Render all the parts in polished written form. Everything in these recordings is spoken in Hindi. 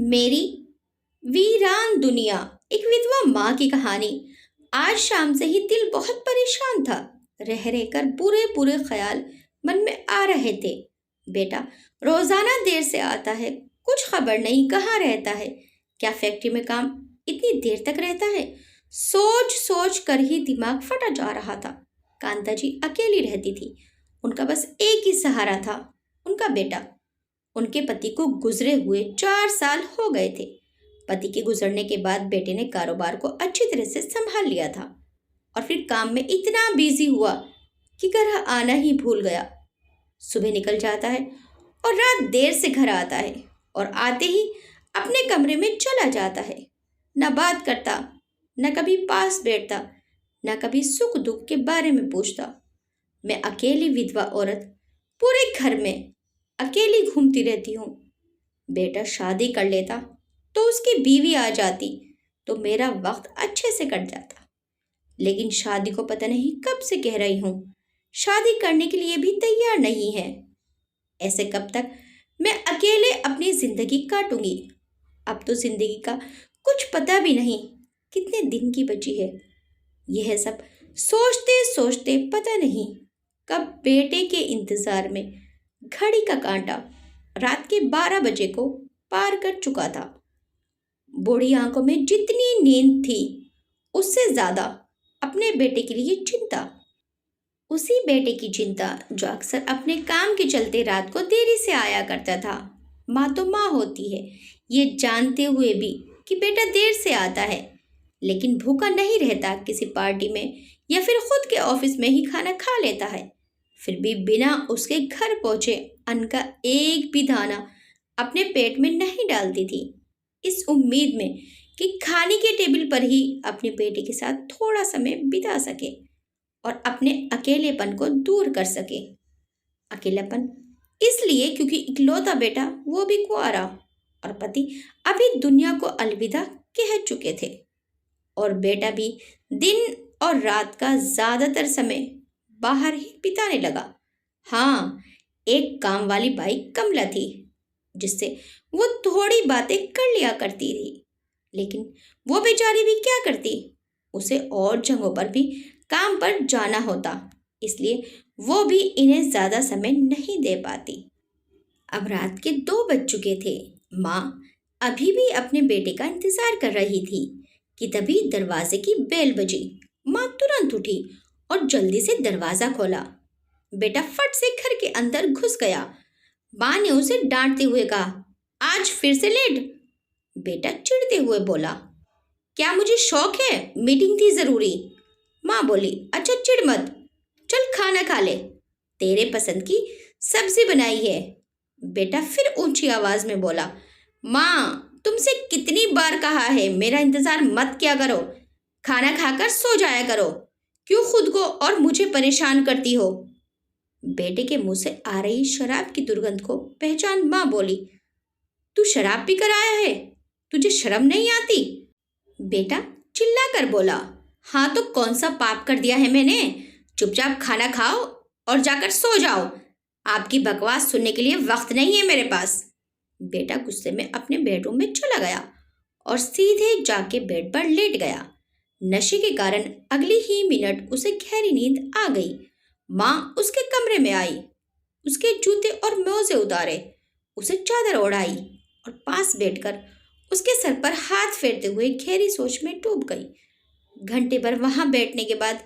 मेरी वीरान दुनिया। एक विधवा माँ की कहानी। आज शाम से ही दिल बहुत परेशान था। रह रहकर बुरे बुरे ख्याल मन में आ रहे थे। बेटा रोजाना देर से आता है, कुछ खबर नहीं कहाँ रहता है। क्या फैक्ट्री में काम इतनी देर तक रहता है? सोच सोच कर ही दिमाग फटा जा रहा था। कांता जी अकेली रहती थी। उनका बस एक ही सहारा था, उनका बेटा। उनके पति को गुजरे हुए 4 साल हो गए थे। पति के गुजरने के बाद बेटे ने कारोबार को अच्छी तरह से संभाल लिया था और फिर काम में इतना बिजी हुआ कि घर आना ही भूल गया। सुबह निकल जाता है और रात देर से घर आता है और आते ही अपने कमरे में चला जाता है। न बात करता, न कभी पास बैठता, न कभी सुख दुख के बारे में पूछता। मैं अकेली विधवा औरत पूरे घर में अकेली घूमती रहती हूँ। बेटा शादी कर लेता तो उसकी बीवी आ जाती तो मेरा वक्त अच्छे से कट जाता। लेकिन शादी को पता नहीं कब से कह रही हूँ, शादी करने के लिए भी तैयार नहीं है। ऐसे कब तक मैं अकेले अपनी जिंदगी काटूंगी? अब तो जिंदगी का कुछ पता भी नहीं कितने दिन की बची है। यह सब सोचते सोचते पता नहीं कब बेटे के इंतजार में घड़ी का कांटा रात के 12 बजे को पार कर चुका था। बूढ़ी आंखों में जितनी नींद थी उससे ज्यादा अपने बेटे के लिए चिंता। उसी बेटे की चिंता जो अक्सर अपने काम के चलते रात को देरी से आया करता था। माँ तो माँ होती है, ये जानते हुए भी कि बेटा देर से आता है लेकिन भूखा नहीं रहता, किसी पार्टी में या फिर खुद के ऑफिस में ही खाना खा लेता है। फिर भी बिना उसके घर पहुंचे अन्न का एक भी दाना अपने पेट में नहीं डालती थी, इस उम्मीद में कि खाने के टेबल पर ही अपने बेटे के साथ थोड़ा समय बिता सके और अपने अकेलेपन को दूर कर सके। अकेलापन इसलिए क्योंकि इकलौता बेटा, वो भी कुंवारा, और पति अभी दुनिया को अलविदा कह चुके थे। और बेटा भी दिन और रात का ज्यादातर समय बाहर ही बिताने लगा। हाँ, एक काम वाली बाई कमला थी जिससे वो थोड़ी बातें कर लिया करती थी, लेकिन वो बेचारी भी क्या करती, उसे और जगहों पर भी काम पर जाना होता, इसलिए वो भी इन्हें ज्यादा समय नहीं दे पाती। अब रात के 2 बज चुके थे। माँ अभी भी अपने बेटे का इंतजार कर रही थी कि तभी दरवाजे की बेल बजी। माँ तुरंत उठी और जल्दी से दरवाजा खोला। बेटा फट से घर के अंदर घुस गया। माँ ने उसे डांटते हुए कहा, आज फिर से लेट? बेटा चिढ़ते हुए बोला, क्या मुझे शौक है? मीटिंग थी जरूरी। माँ बोली, अच्छा चिढ़ मत, चल खाना खा ले, तेरे पसंद की सब्जी बनाई है। बेटा फिर ऊंची आवाज में बोला, माँ तुमसे कितनी बार कहा है मेरा इंतजार मत किया करो, खाना खाकर सो जाया करो, क्यों खुद को और मुझे परेशान करती हो? बेटे के मुंह से आ रही शराब की दुर्गंध को पहचान माँ बोली, तू शराब पी कर आया है, तुझे शर्म नहीं आती? बेटा चिल्ला कर बोला, हाँ तो कौन सा पाप कर दिया है मैंने? चुपचाप खाना खाओ और जाकर सो जाओ, आपकी बकवास सुनने के लिए वक्त नहीं है मेरे पास। बेटा गुस्से में अपने बेडरूम में चला गया और सीधे जाके बेड पर लेट गया। नशे के कारण अगली ही मिनट उसे गहरी नींद आ गई। माँ उसके कमरे में आई, उसके जूते और मोजे उतारे, उसे चादर ओढ़ाई और पास बैठकर उसके सर पर हाथ फेरते हुए गहरी सोच में डूब गई। घंटे भर वहां बैठने के बाद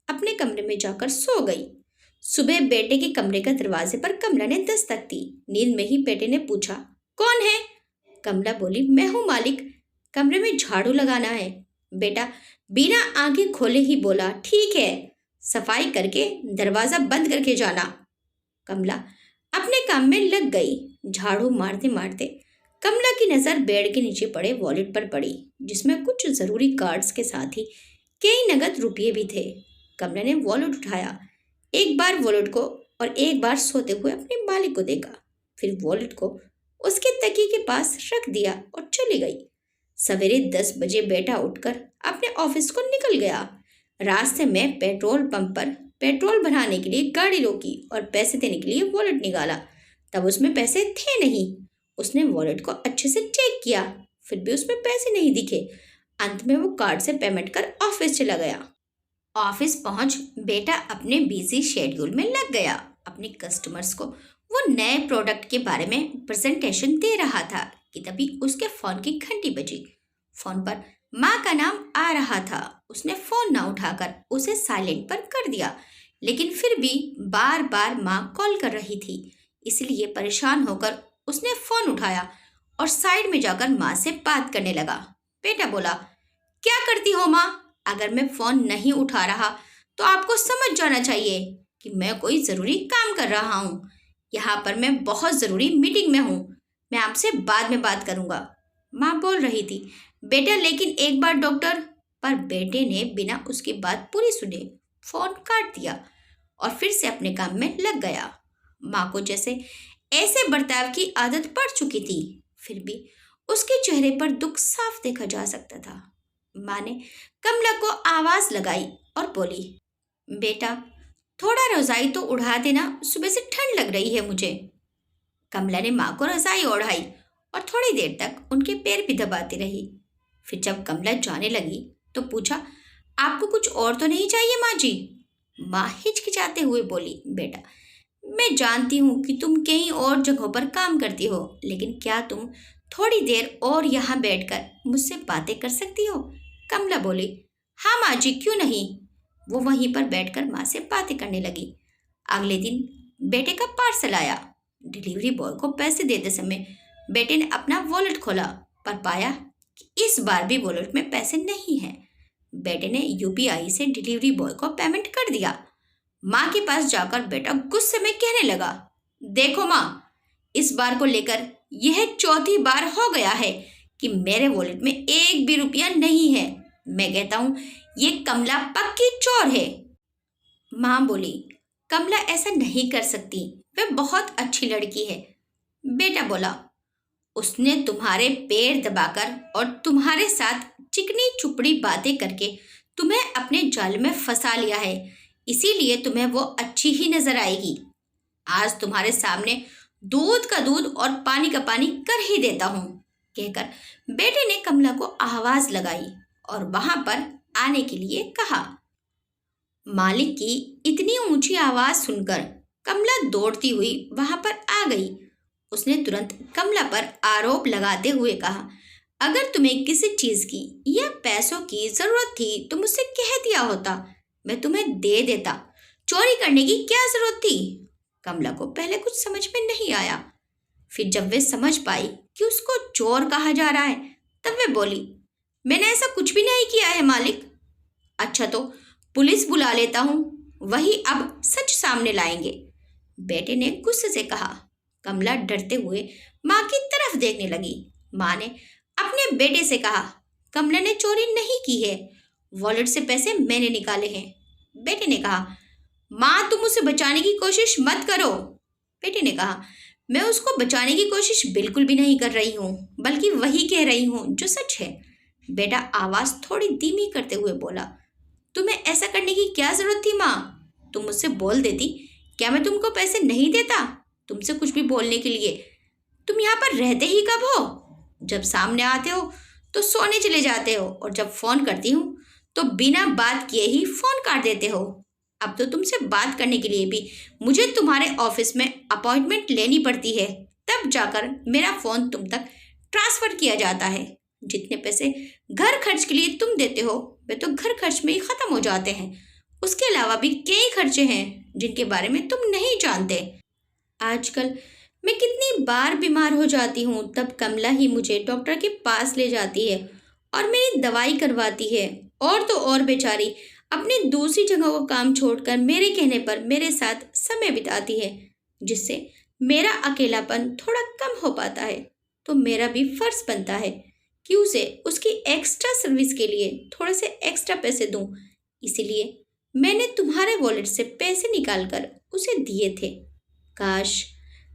अपने कमरे में जाकर सो गई। सुबह बेटे के कमरे का दरवाजे पर कमला ने दस्तक दी। नींद में ही बेटे ने पूछा, कौन है? कमला बोली, मैं हूँ मालिक, कमरे में झाड़ू लगाना है। बेटा बिना आंखें खोले ही बोला, ठीक है, सफाई करके दरवाजा बंद करके जाना। कमला अपने काम में लग गई। झाड़ू मारते मारते कमला की नजर बेड के नीचे पड़े वॉलेट पर पड़ी, जिसमें कुछ जरूरी कार्ड्स के साथ ही कई नगद रुपये भी थे। कमला ने वॉलेट उठाया, एक बार वॉलेट को और एक बार सोते हुए अपने मालिक को देखा, फिर वॉलेट को उसके तकिए के पास रख दिया और चली गई। सवेरे 10 बजे बेटा उठकर अपने ऑफिस को निकल गया। रास्ते में पेट्रोल पंप पर पेट्रोल भराने के लिए गाड़ी रोकी और पैसे देने के लिए वॉलेट निकाला। तब उसमें पैसे थे नहीं। उसने वॉलेट को अच्छे से चेक किया, फिर भी उसमें पैसे नहीं दिखे। अंत में वो कार्ड से पेमेंट कर ऑफिस चला गया। ऑफिस पहुंच बेटा अपने बिजी शेड्यूल में लग गया। अपने कस्टमर्स को वो नए प्रोडक्ट के बारे में प्रेजेंटेशन दे रहा था कि तभी उसके फोन की घंटी बजी। फोन पर माँ का नाम आ रहा था। उसने फोन ना उठाकर उसे साइलेंट पर कर दिया, लेकिन फिर भी बार बार माँ कॉल कर रही थी, इसलिए परेशान होकर उसने फोन उठाया और साइड में जाकर माँ से बात करने लगा। बेटा बोला, क्या करती हो माँ? अगर मैं फोन नहीं उठा रहा तो आपको समझ जाना चाहिए कि मैं कोई जरूरी काम कर रहा हूँ। यहाँ पर मैं बहुत जरूरी मीटिंग में हूँ, मैं आपसे बाद में बात करूँगा। माँ बोल रही थी, बेटा लेकिन एक बार डॉक्टर। पर बेटे ने बिना उसकी बात पूरी सुने फोन काट दिया और फिर से अपने काम में लग गया। माँ को जैसे ऐसे बर्ताव की आदत पड़ चुकी थी, फिर भी उसके चेहरे पर दुख साफ देखा जा सकता था। माँ ने कमला को आवाज लगाई और बोली, बेटा थोड़ा रजाई तो उड़ा देना, सुबह से ठंड लग रही है मुझे। कमला ने माँ को रजाई ओढ़ाई और थोड़ी देर तक उनके पैर भी दबाती रही। फिर जब कमला जाने लगी तो पूछा, आपको कुछ और तो नहीं चाहिए माँ जी? माँ हिचकिचाते हुए बोली, बेटा मैं जानती हूँ कि तुम कहीं और जगहों पर काम करती हो, लेकिन क्या तुम थोड़ी देर और यहाँ बैठकर मुझसे बातें कर सकती हो? कमला बोली, हाँ माँ जी, क्यों नहीं। वो वहीं पर बैठकर माँ से बातें करने लगी। अगले दिन बेटे का पार्सल आया। डिलीवरी बॉय को पैसे देते समय बेटे ने अपना वॉलेट खोला, पर पाया कि इस बार भी वॉलेट में पैसे नहीं हैं। बेटे ने यूपीआई से डिलीवरी बॉय को पेमेंट कर दिया। माँ के पास जाकर बेटा गुस्से में कहने लगा, देखो माँ, इस बार को लेकर यह चौथी बार हो गया है कि मेरे वॉलेट में एक भी रुपया नहीं है। मैं कहता हूँ ये कमला पक्की चोर है। माँ बोली, कमला ऐसा नहीं कर सकती, वह बहुत अच्छी लड़की है। बेटा बोला, उसने तुम्हारे पैर दबाकर और तुम्हारे साथ चिकनी चुपड़ी बातें करके तुम्हें अपने जाल में फंसा लिया है, इसीलिए तुम्हें वो अच्छी ही नजर आएगी। आज तुम्हारे सामने दूध का दूध और पानी का पानी कर ही देता हूँ, कहकर बेटे ने कमला को आवाज लगाई और वहां पर आने के लिए कहा। मालिक की इतनी ऊंची आवाज सुनकर कमला दौड़ती हुई वहां पर आ गई। उसने तुरंत कमला पर आरोप लगाते हुए कहा, अगर तुम्हें किसी चीज की या पैसों की जरूरत थी तो मुझसे कह दिया होता, मैं तुम्हें दे देता। चोरी करने की क्या जरूरत थी? कमला को पहले कुछ समझ में नहीं आया, फिर जब वे समझ पाई कि उसको चोर कहा जा रहा है, तब वे बोली, मैंने ऐसा कुछ भी नहीं किया है मालिक। अच्छा तो पुलिस बुला लेता हूँ, वही अब सच सामने लाएंगे, बेटे ने गुस्से से कहा। कमला डरते हुए माँ की तरफ देखने लगी। माँ ने अपने बेटे से कहा, कमला ने चोरी नहीं की है, वॉलेट से पैसे मैंने निकाले हैं। बेटे ने कहा, माँ तुम उसे बचाने की कोशिश मत करो। बेटे ने कहा, मैं उसको बचाने की कोशिश बिल्कुल भी नहीं कर रही हूँ, बल्कि वही कह रही हूँ जो सच है। बेटा आवाज थोड़ी धीमी करते हुए बोला, तुम्हें ऐसा करने की क्या जरूरत थी माँ? तुम मुझसे बोल देती, क्या मैं तुमको पैसे नहीं देता? तुमसे कुछ भी बोलने के लिए तुम यहाँ पर रहते ही कब हो? जब सामने आते हो तो सोने चले जाते हो, और जब फोन करती हूँ तो बिना बात किए ही फोन काट देते हो। अब तो तुमसे बात करने के लिए भी मुझे तुम्हारे ऑफिस में अपॉइंटमेंट लेनी पड़ती है, तब जाकर मेरा फोन तुम तक ट्रांसफर किया जाता है। जितने पैसे घर खर्च के लिए तुम देते हो वे तो घर खर्च में ही खत्म हो जाते हैं। उसके अलावा भी कई खर्चे हैं जिनके बारे में तुम नहीं जानते। आजकल मैं कितनी बार बीमार हो जाती हूँ, तब कमला ही मुझे डॉक्टर के पास ले जाती है और मेरी दवाई करवाती है। और तो और बेचारी अपनी दूसरी जगहों का काम छोड़कर मेरे कहने पर मेरे साथ समय बिताती है, जिससे मेरा अकेलापन थोड़ा कम हो पाता है। तो मेरा भी फर्ज बनता है कि उसे उसकी एक्स्ट्रा सर्विस के लिए थोड़े से एक्स्ट्रा पैसे दूं। इसीलिए मैंने तुम्हारे वॉलेट से पैसे निकालकर उसे दिए थे। काश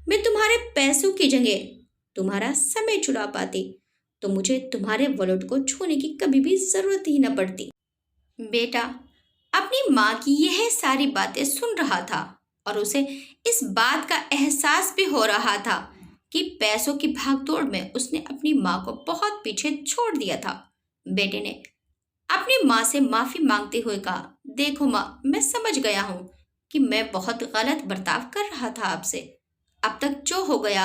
मैं तुम्हारे पैसों की जगह तुम्हारा समय चुरा पाती, तो मुझे तुम्हारे वॉलेट को छूने की कभी भी जरूरत ही न पड़ती। बेटा अपनी माँ की यह सारी बातें सुन रहा था और उसे इस बात का एहसास भी हो रहा था कि पैसों की भागदौड़ में उसने अपनी माँ को बहुत पीछे छोड़ दिया था। बेटे ने अपनी माँ से माफी मांगते हुए कहा, देखो माँ, मैं समझ गया हूँ कि मैं बहुत गलत बर्ताव कर रहा था आपसे। अब तक जो हो गया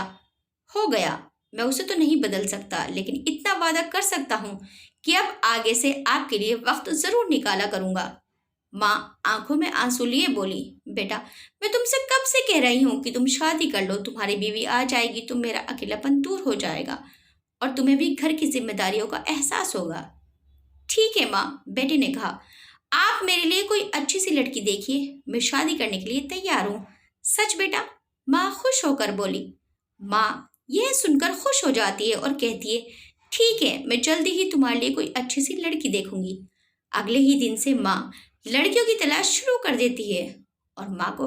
हो गया। मैं उसे तो नहीं बदल सकता, लेकिन इतना वादा कर सकता हूँ कि अब आगे से आपके लिए वक्त जरूर निकाला करूंगा। माँ आंखों में आंसू लिए बोली, बेटा, मैं तुमसे कब से कह रही हूँ कि तुम शादी कर लो, तुम्हारी बीवी आ जाएगी तो मेरा अकेलापन दूर हो जाएगा और तुम्हें भी घर की जिम्मेदारियों का एहसास होगा। ठीक है माँ, बेटे ने कहा, आप मेरे लिए कोई अच्छी सी लड़की देखिए, मैं शादी करने के लिए तैयार हूँ। सच बेटा? माँ खुश होकर बोली। माँ यह सुनकर खुश हो जाती है और कहती है, ठीक है, मैं जल्दी ही तुम्हारे लिए कोई अच्छी सी लड़की देखूंगी। अगले ही दिन से माँ लड़कियों की तलाश शुरू कर देती है और माँ को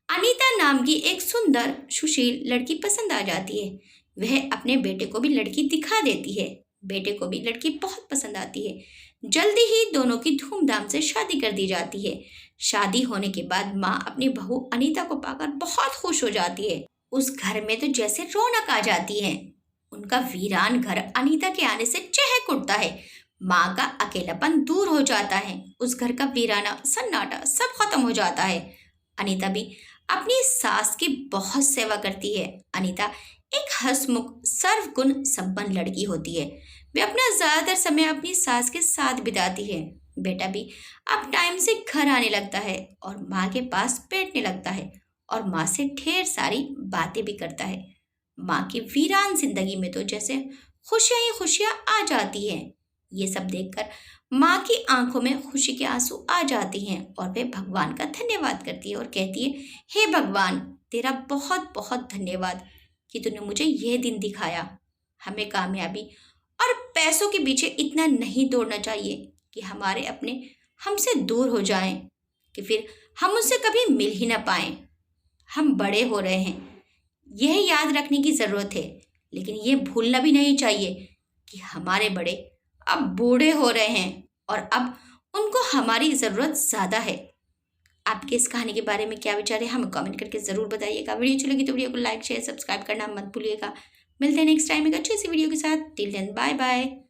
अनीता नाम की एक सुंदर सुशील लड़की पसंद आ जाती है। वह अपने बेटे को भी लड़की दिखा देती है। बेटे को भी लड़की बहुत पसंद आती है। जल्दी ही दोनों की धूमधाम से शादी कर दी जाती है। शादी होने के बाद माँ अपनी बहू अनीता को पाकर बहुत खुश हो जाती है। उस घर में तो जैसे रौनक आ जाती है। उनका वीरान घर अनीता के आने से चहक उठता है। माँ का अकेलापन दूर हो जाता है। उस घर का वीराना सन्नाटा सब खत्म हो जाता है। अनीता भी अपनी सास की बहुत सेवा करती है। अनीता एक हंसमुख सर्वगुण संपन्न लड़की होती है। वे अपना ज्यादातर समय अपनी सास के साथ बिताती है। बेटा भी अब टाइम से घर आने लगता है और माँ के पास बैठने लगता है और माँ से ढेर सारी बातें भी करता है। माँ की वीरान जिंदगी में तो जैसे खुशियां ही खुशियां आ जाती हैं। ये सब देखकर माँ की आंखों में खुशी के आंसू आ जाती हैं और वे भगवान का धन्यवाद करती है और कहती है, हे भगवान, तेरा बहुत बहुत धन्यवाद कि तूने मुझे यह दिन दिखाया। हमें कामयाबी और पैसों के पीछे इतना नहीं दौड़ना चाहिए कि हमारे अपने हमसे दूर हो जाएं, कि फिर हम उनसे कभी मिल ही ना पाएं। हम बड़े हो रहे हैं, यह याद रखने की ज़रूरत है, लेकिन ये भूलना भी नहीं चाहिए कि हमारे बड़े अब बूढ़े हो रहे हैं और अब उनको हमारी ज़रूरत ज़्यादा है। आपके इस कहानी के बारे में क्या विचार है, हमें कमेंट करके ज़रूर बताइएगा। वीडियो अच्छी लगी तो वीडियो को लाइक शेयर सब्सक्राइब करना मत भूलिएगा। मिलते हैं नेक्स्ट टाइम एक अच्छी सी वीडियो के साथ। Till then bye bye.